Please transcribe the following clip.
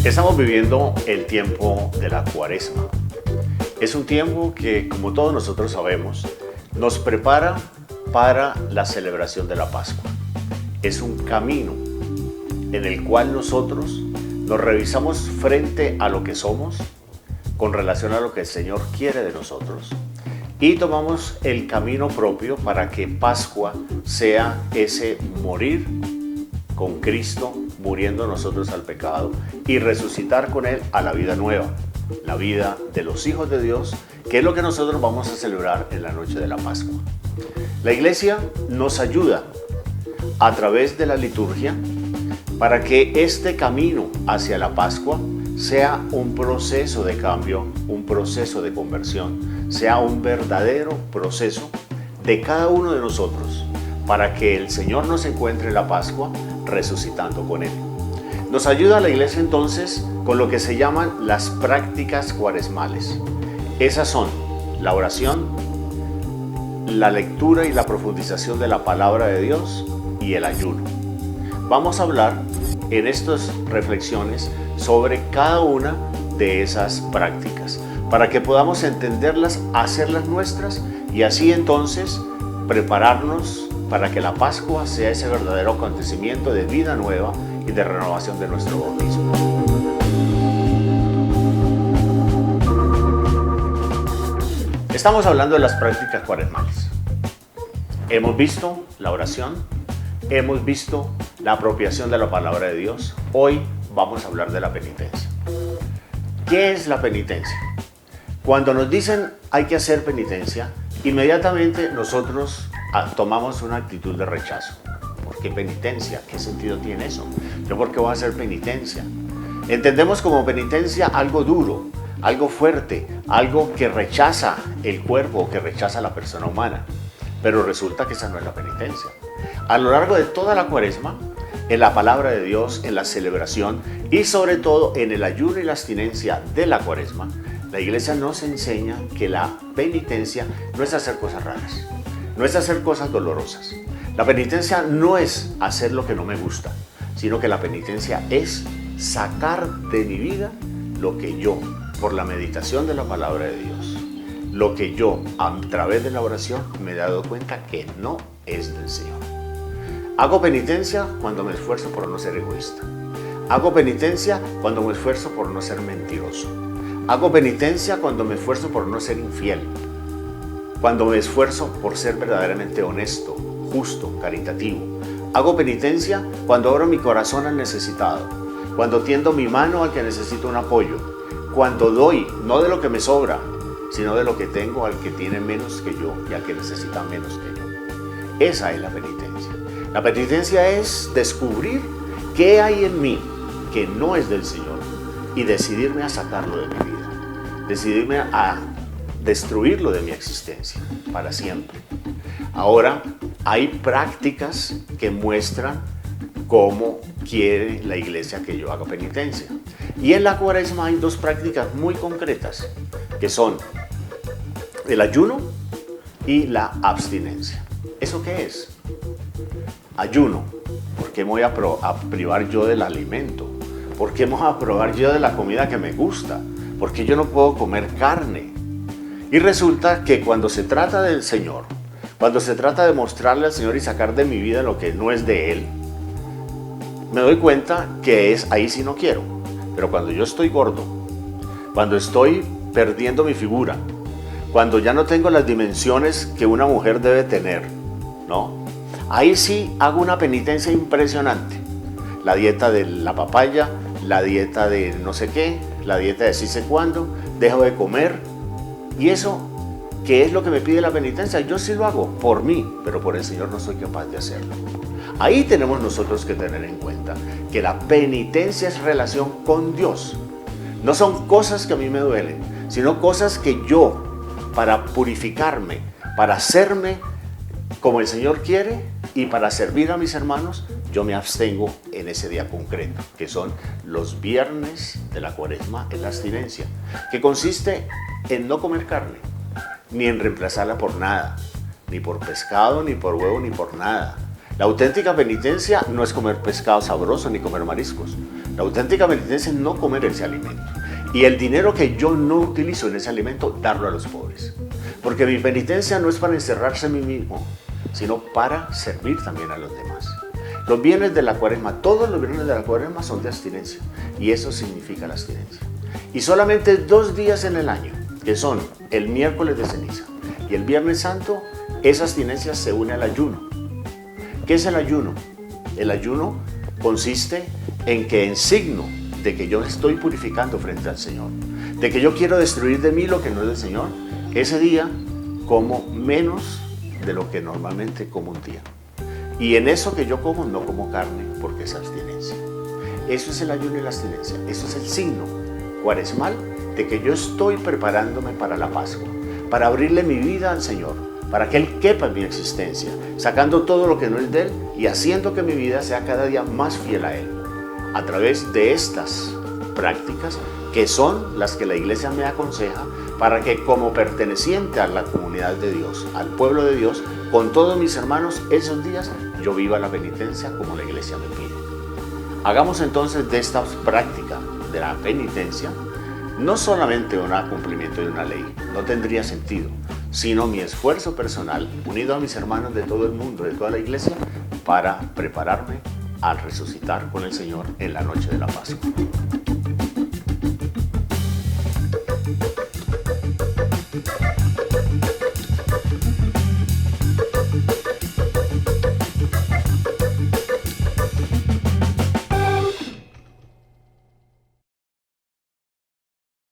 Estamos viviendo el tiempo de la Cuaresma. Es un tiempo que, como todos nosotros sabemos, nos prepara para la celebración de la Pascua. Es un camino en el cual nosotros nos revisamos frente a lo que somos con relación a lo que el Señor quiere de nosotros y tomamos el camino propio para que Pascua sea ese morir con Cristo, muriendo nosotros al pecado y resucitar con Él a la vida nueva, la vida de los hijos de Dios, que es lo que nosotros vamos a celebrar en la noche de la Pascua. La Iglesia nos ayuda a través de la liturgia para que este camino hacia la Pascua sea un proceso de cambio, un proceso de conversión, sea un verdadero proceso de cada uno de nosotros para que el Señor nos encuentre en la Pascua resucitando con Él. Nos ayuda la Iglesia entonces con lo que se llaman las prácticas cuaresmales. Esas son la oración, la lectura y la profundización de la palabra de Dios y el ayuno. Vamos a hablar en estas reflexiones sobre cada una de esas prácticas para que podamos entenderlas, hacerlas nuestras y así entonces prepararnos para que la Pascua sea ese verdadero acontecimiento de vida nueva y de renovación de nuestro bautismo. Estamos hablando de las prácticas cuaresmales. Hemos visto la oración, hemos visto la apropiación de la palabra de Dios. Hoy vamos a hablar de la penitencia. ¿Qué es la penitencia? Cuando nos dicen hay que hacer penitencia, inmediatamente nosotros tomamos una actitud de rechazo. ¿Por qué penitencia? ¿Qué sentido tiene eso? ¿Yo por qué voy a hacer penitencia? Entendemos como penitencia algo duro, algo fuerte, algo que rechaza el cuerpo, que rechaza la persona humana. Pero resulta que esa no es la penitencia. A lo largo de toda la Cuaresma, en la palabra de Dios, en la celebración y sobre todo en el ayuno y la abstinencia de la Cuaresma, la Iglesia nos enseña que la penitencia no es hacer cosas raras, no es hacer cosas dolorosas. La penitencia no es hacer lo que no me gusta, sino que la penitencia es sacar de mi vida lo que yo, por la meditación de la palabra de Dios, lo que yo a través de la oración me he dado cuenta que no es del Señor. Hago penitencia cuando me esfuerzo por no ser egoísta. Hago penitencia cuando me esfuerzo por no ser mentiroso. Hago penitencia cuando me esfuerzo por no ser infiel. Cuando me esfuerzo por ser verdaderamente honesto, justo, caritativo. Hago penitencia cuando abro mi corazón al necesitado. Cuando tiendo mi mano al que necesita un apoyo. Cuando doy, no de lo que me sobra, sino de lo que tengo al que tiene menos que yo y al que necesita menos que yo. Esa es la penitencia. La penitencia es descubrir qué hay en mí que no es del Señor y decidirme a sacarlo de mi vida, decidirme a destruirlo de mi existencia para siempre. Ahora, hay prácticas que muestran cómo quiere la Iglesia que yo haga penitencia. Y en la Cuaresma hay dos prácticas muy concretas, que son el ayuno y la abstinencia. ¿Eso qué es? Ayuno. ¿Por qué me voy a privar yo del alimento? ¿Por qué me voy a privar yo de la comida que me gusta? ¿Por qué yo no puedo comer carne? Y resulta que cuando se trata del Señor, cuando se trata de mostrarle al Señor y sacar de mi vida lo que no es de Él, me doy cuenta que ahí sí no quiero. Pero cuando yo estoy gordo, cuando estoy perdiendo mi figura, cuando ya no tengo las dimensiones que una mujer debe tener, ¿no? Ahí sí hago una penitencia impresionante. La dieta de la papaya, la dieta de no sé qué, la dieta de sí sé cuándo, dejo de comer. Y eso, ¿qué es lo que me pide la penitencia? Yo sí lo hago por mí, pero por el Señor no soy capaz de hacerlo. Ahí tenemos nosotros que tener en cuenta que la penitencia es relación con Dios. No son cosas que a mí me duelen, sino cosas que yo, para purificarme, para hacerme como el Señor quiere y para servir a mis hermanos, yo me abstengo en ese día concreto, que son los viernes de la Cuaresma en la abstinencia, que consiste en no comer carne, ni en reemplazarla por nada, ni por pescado, ni por huevo, ni por nada. La auténtica penitencia no es comer pescado sabroso ni comer mariscos. La auténtica penitencia es no comer ese alimento. Y el dinero que yo no utilizo en ese alimento, darlo a los pobres. Porque mi penitencia no es para encerrarse en mí mismo, sino para servir también a los demás. Los bienes de la cuaresma, todos los bienes de la cuaresma son de abstinencia. Y eso significa la abstinencia. Y solamente 2 días en el año, que son el miércoles de ceniza y el viernes santo, esa abstinencia se une al ayuno. ¿Qué es el ayuno? El ayuno consiste en que en signo de que yo estoy purificando frente al Señor, de que yo quiero destruir de mí lo que no es del Señor, ese día como menos de lo que normalmente como un día. Y en eso que yo como, no como carne, porque es abstinencia. Eso es el ayuno y la abstinencia. Eso es el signo cuaresmal de que yo estoy preparándome para la Pascua, para abrirle mi vida al Señor, para que Él quepa en mi existencia, sacando todo lo que no es de Él y haciendo que mi vida sea cada día más fiel a Él. A través de estas prácticas, que son las que la Iglesia me aconseja, para que como perteneciente a la comunidad de Dios, al pueblo de Dios, con todos mis hermanos, esos días yo viva la penitencia como la Iglesia me pide. Hagamos entonces de esta práctica de la penitencia no solamente un cumplimiento de una ley, no tendría sentido, sino mi esfuerzo personal, unido a mis hermanos de todo el mundo, de toda la Iglesia, para prepararme al resucitar con el Señor en la noche de la Pascua.